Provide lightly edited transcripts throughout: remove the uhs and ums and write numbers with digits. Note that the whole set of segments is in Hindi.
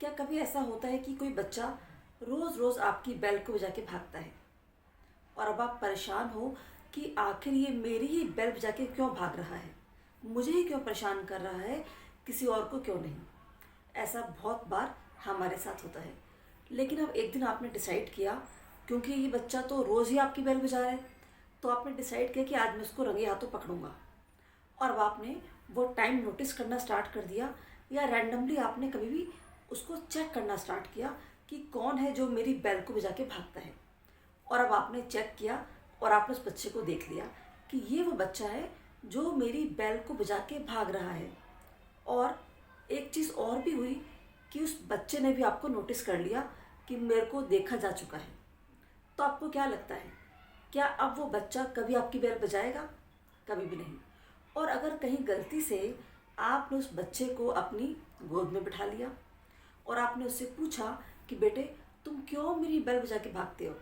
क्या कभी ऐसा होता है कि कोई बच्चा रोज़ रोज़ आपकी बेल को बजा के भागता है और अब आप परेशान हो कि आखिर ये मेरी ही बेल बजा के क्यों भाग रहा है, मुझे ही क्यों परेशान कर रहा है, किसी और को क्यों नहीं। ऐसा बहुत बार हमारे साथ होता है। लेकिन अब एक दिन आपने डिसाइड किया, क्योंकि ये बच्चा तो रोज़ ही आपकी बेल बजा रहा है, तो आपने डिसाइड किया कि आज मैं उसको रंगे हाथों पकड़ूंगा। और अब आपने वो टाइम नोटिस करना स्टार्ट कर दिया, या रैंडमली आपने कभी भी उसको चेक करना स्टार्ट किया कि कौन है जो मेरी बेल को बजा के भागता है। और अब आपने चेक किया और आपने उस बच्चे को देख लिया कि ये वो बच्चा है जो मेरी बेल को बजा के भाग रहा है। और एक चीज़ और भी हुई कि उस बच्चे ने भी आपको नोटिस कर लिया कि मेरे को देखा जा चुका है। तो आपको क्या लगता है, क्या अब वो बच्चा कभी आपकी बेल बजाएगा? कभी भी नहीं। और अगर कहीं गलती से आपने उस बच्चे को अपनी गोद में बिठा लिया और आपने उससे पूछा कि बेटे तुम क्यों मेरी बेल बजा के भागते हो,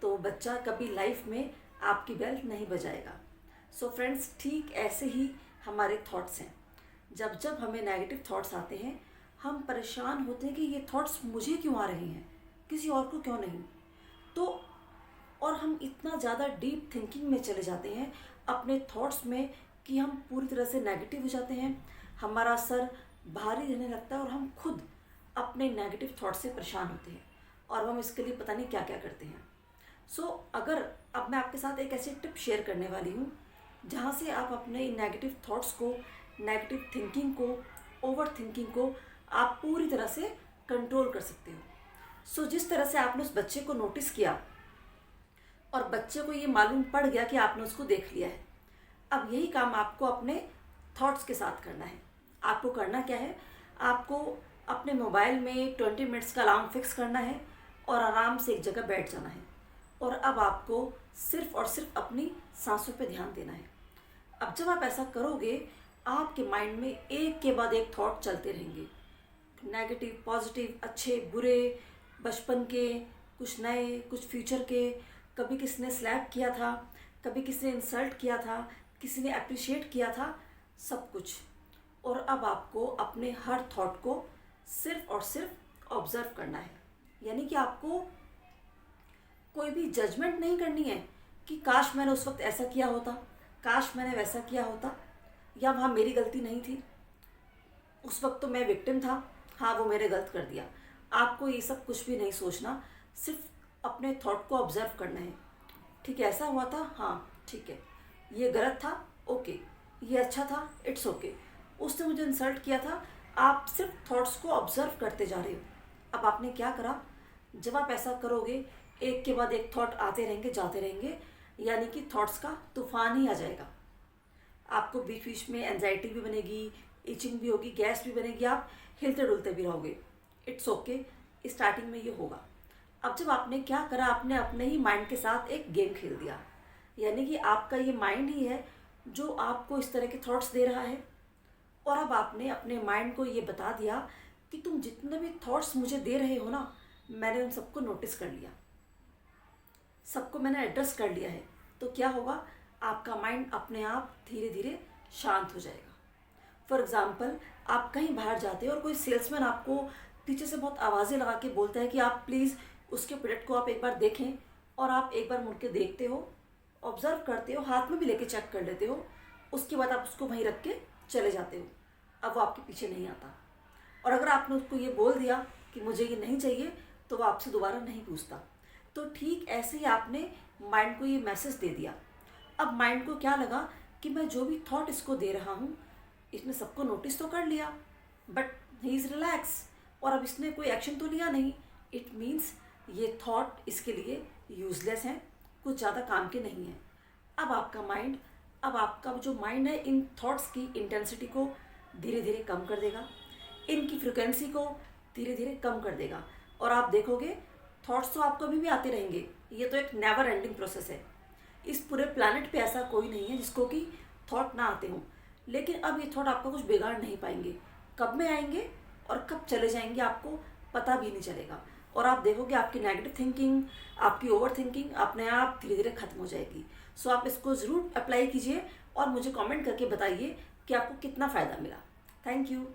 तो बच्चा कभी लाइफ में आपकी बेल नहीं बजाएगा। सो फ्रेंड्स, ठीक ऐसे ही हमारे थॉट्स हैं। जब जब हमें नेगेटिव थॉट्स आते हैं, हम परेशान होते हैं कि ये थॉट्स मुझे क्यों आ रहे हैं, किसी और को क्यों नहीं। तो और हम इतना ज़्यादा डीप थिंकिंग में चले जाते हैं अपने थॉट्स में कि हम पूरी तरह से नेगेटिव हो जाते हैं, हमारा सर भारी रहने लगता है और हम खुद अपने नेगेटिव थॉट से परेशान होते हैं और हम इसके लिए पता नहीं क्या क्या करते हैं। सो अगर अब मैं आपके साथ एक ऐसी टिप शेयर करने वाली हूँ जहाँ से आप अपने नेगेटिव थॉट्स को, नेगेटिव थिंकिंग को, ओवर थिंकिंग को आप पूरी तरह से कंट्रोल कर सकते हो। सो जिस तरह से आपने उस बच्चे को नोटिस किया और बच्चे को ये मालूम पड़ गया कि आपने उसको देख लिया है, अब यही काम आपको अपने थॉट्स के साथ करना है। आपको करना क्या है, आपको अपने मोबाइल में 20 मिनट्स का अलार्म फिक्स करना है और आराम से एक जगह बैठ जाना है। और अब आपको सिर्फ और सिर्फ अपनी सांसों पे ध्यान देना है। अब जब आप ऐसा करोगे, आपके माइंड में एक के बाद एक थॉट चलते रहेंगे, नेगेटिव, पॉजिटिव, अच्छे, बुरे, बचपन के, कुछ नए, कुछ फ्यूचर के। कभी किसी ने स्लैप किया था, कभी किसी ने इंसल्ट किया था, किसी ने अप्रिशिएट किया था, सब कुछ। और अब आपको अपने हर थॉट को सिर्फ और सिर्फ ऑब्जर्व करना है। यानी कि आपको कोई भी जजमेंट नहीं करनी है कि काश मैंने उस वक्त ऐसा किया होता, काश मैंने वैसा किया होता, या वहाँ मेरी गलती नहीं थी, उस वक्त तो मैं विक्टिम था, हाँ वो मैंने गलत कर दिया। आपको ये सब कुछ भी नहीं सोचना, सिर्फ अपने थॉट को ऑब्जर्व करना है। ठीक है, ऐसा हुआ था, हाँ ठीक है, ये गलत था, ओके, ये अच्छा था, इट्स ओके, उसने मुझे इंसल्ट किया था। आप सिर्फ थॉट्स को ऑब्जर्व करते जा रहे हो। अब आपने क्या करा, जब आप ऐसा करोगे, एक के बाद एक थॉट आते रहेंगे, जाते रहेंगे, यानी कि थॉट्स का तूफान ही आ जाएगा। आपको बीच बीच में एंजाइटी भी बनेगी, इचिंग भी होगी, गैस भी बनेगी, आप हिलते डुलते भी रहोगे। इट्स ओके, स्टार्टिंग में ये होगा। अब जब आपने क्या करा, आपने अपने ही माइंड के साथ एक गेम खेल दिया। यानी कि आपका ये माइंड ही है जो आपको इस तरह के थॉट्स दे रहा है। और अब आपने अपने माइंड को ये बता दिया कि तुम जितने भी थॉट्स मुझे दे रहे हो ना, मैंने उन सबको नोटिस कर लिया, सबको मैंने एड्रेस कर लिया है। तो क्या होगा, आपका माइंड अपने आप धीरे धीरे शांत हो जाएगा। फॉर एग्ज़ाम्पल, आप कहीं बाहर जाते हो और कोई सेल्समैन आपको पीछे से बहुत आवाज़ें लगा के बोलता है कि आप प्लीज़ उसके प्रोडक्ट को आप एक बार देखें, और आप एक बार मुड़ के देखते हो, ऑब्जर्व करते हो, हाथ में भी लेके चेक कर लेते हो, उसके बाद आप उसको वहीं रख के चले जाते हो। अब वो आपके पीछे नहीं आता। और अगर आपने उसको ये बोल दिया कि मुझे ये नहीं चाहिए, तो वो आपसे दोबारा नहीं पूछता। तो ठीक ऐसे ही आपने माइंड को ये मैसेज दे दिया। अब माइंड को क्या लगा कि मैं जो भी थॉट इसको दे रहा हूँ, इसने सबको नोटिस तो कर लिया, बट ही इज़ रिलैक्स, और अब इसने कोई एक्शन तो लिया नहीं। इट मीन्स ये थॉट इसके लिए यूजलेस हैं, कुछ ज़्यादा काम के नहीं हैं। अब आपका जो माइंड है, इन थॉट्स की इंटेंसिटी को धीरे धीरे कम कर देगा, इनकी फ्रिक्वेंसी को धीरे धीरे कम कर देगा। और आप देखोगे, थॉट्स तो आपको अभी भी आते रहेंगे। ये तो एक नेवर एंडिंग प्रोसेस है। इस पूरे प्लैनेट पे ऐसा कोई नहीं है जिसको कि थॉट ना आते हों। लेकिन अब ये थॉट आपका कुछ बिगाड़ नहीं पाएंगे। कब में आएंगे और कब चले जाएंगे, आपको पता भी नहीं चलेगा। और आप देखोगे आपकी नेगेटिव थिंकिंग, आपकी ओवर थिंकिंग अपने आप धीरे धीरे खत्म हो जाएगी। सो आप इसको ज़रूर अप्लाई कीजिए और मुझे कमेंट करके बताइए कि आपको कितना फ़ायदा मिला। Thank you.